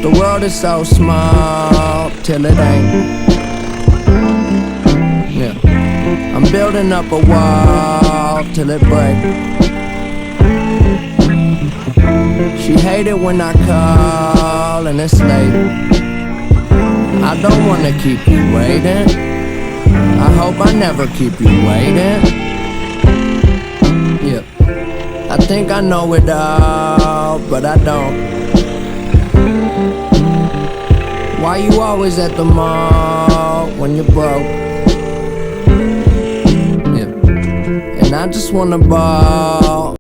The world is so small till it ain't. Yeah. I'm building up a wall till it breaks. She hate it when I call and it's late. I don't wanna keep you waiting. I hope I never keep you waiting. Yeah. I think I know it all, but I don't. Why you always at the mall when you're broke? Yeah. And I just wanna ball